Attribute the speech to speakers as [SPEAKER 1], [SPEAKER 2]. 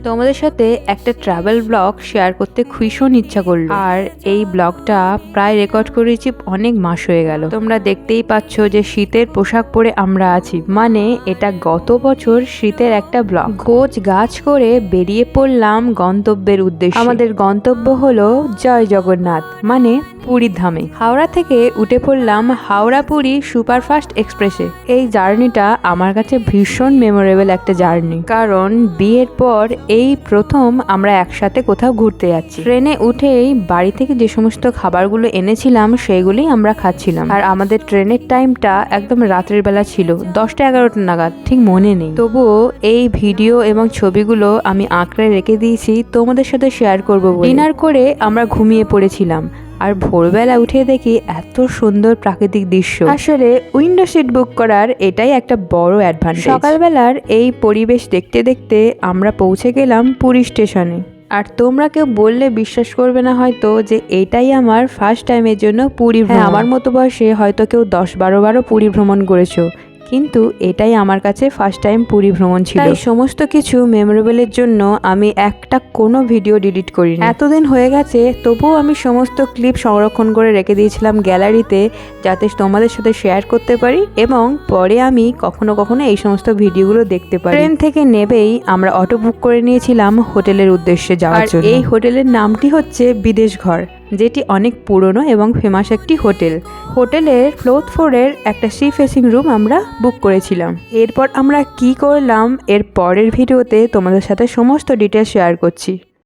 [SPEAKER 1] তোমাদের সাথে একটা ট্রাভেল ব্লগ শেয়ার করতে ভীষণ ইচ্ছা করলো। আর এই ব্লগটা প্রায় রেকর্ড করেছি অনেক মাস হয়ে গেল। তোমরা দেখতেই পাচ্ছ যে শীতের পোশাক পরে আমরা আছি, মানে এটা গত বছর শীতের একটা ব্লগ। গোছ গাছ করে বেরিয়ে পড়লাম গন্তব্যের উদ্দেশ্যে। আমাদের গন্তব্য হলো জয় জগন্নাথ, মানে পুরী ধামে। হাওড়া থেকে উঠে পড়লাম হাওড়া পুরী সুপারফাস্ট এক্সপ্রেসে। এই জার্নিটা আমার কাছে ভীষণ মেমোরেবল একটা জার্নি, কারণ বিয়ের পর এই প্রথম আমরা একসাথে কোথাও ঘুরতে যাচ্ছি। ট্রেনে উঠেই বাড়ি থেকে যে সমস্ত খাবারগুলো এনেছিলাম সেগুলোই আমরা খাচ্ছিলাম। আর আমাদের ট্রেনের টাইমটা একদম রাতের বেলা ছিল, 10টা 11টা নাগাদ, ঠিক মনে নেই। তবুও এই ভিডিও এবং ছবিগুলো আমি আঁকড়ে রেখে দিয়েছি তোমাদের সাথে শেয়ার করবো। ডিনার করে আমরা ঘুমিয়ে পড়েছিলাম, আর ভোরবেলা উঠে দেখি এত সুন্দর প্রাকৃতিক দৃশ্য। আসলে উইন্ডো সিট বুক করার এটাই একটা বড় অ্যাডভান্টেজ। সকালবেলার এই পরিবেশ দেখতে দেখতে আমরা পৌঁছে গেলাম পুরী স্টেশনে। আর তোমরা কেউ বললে বিশ্বাস করবে না হয়তো যে এটাই আমার ফার্স্ট টাইমের জন্য পুরী ভ্রমণ। আমার মতো বয়সে হয়তো কেউ 10-12 বারও পুরী ভ্রমণ করেছো, কিন্তু এটাই আমার কাছে ফার্স্ট টাইম পুরী ভ্রমণ ছিল। তাই সমস্ত কিছু মেমোরেবলের জন্য আমি কোনো ভিডিও ডিলিট করিনি। এতদিন হয়ে গেছে তবুও আমি সমস্ত ক্লিপ সংরক্ষণ করে রেখে দিয়েছিলাম গ্যালারিতে, যাতে তোমাদের সাথে শেয়ার করতে পারি এবং পরে আমি কখনো কখনো এই সমস্ত ভিডিওগুলো দেখতে পারি। ট্রেন থেকে নেবেই আমরা অটো বুক করে নিয়েছিলাম হোটেলের উদ্দেশ্যে যাওয়ার জন্য। এই হোটেলের নামটি হচ্ছে বিদেশ ঘর, যেটি অনেক পুরনো এবং ফেমাস একটি হোটেল। হোটেলের 4th ফ্লোরের একটা সি ফেসিং রুম আমরা বুক করেছিলাম। এরপর আমরা কি করলাম এর পরের ভিডিওতে তোমাদের সাথে সমস্ত ডিটেলস শেয়ার করছি।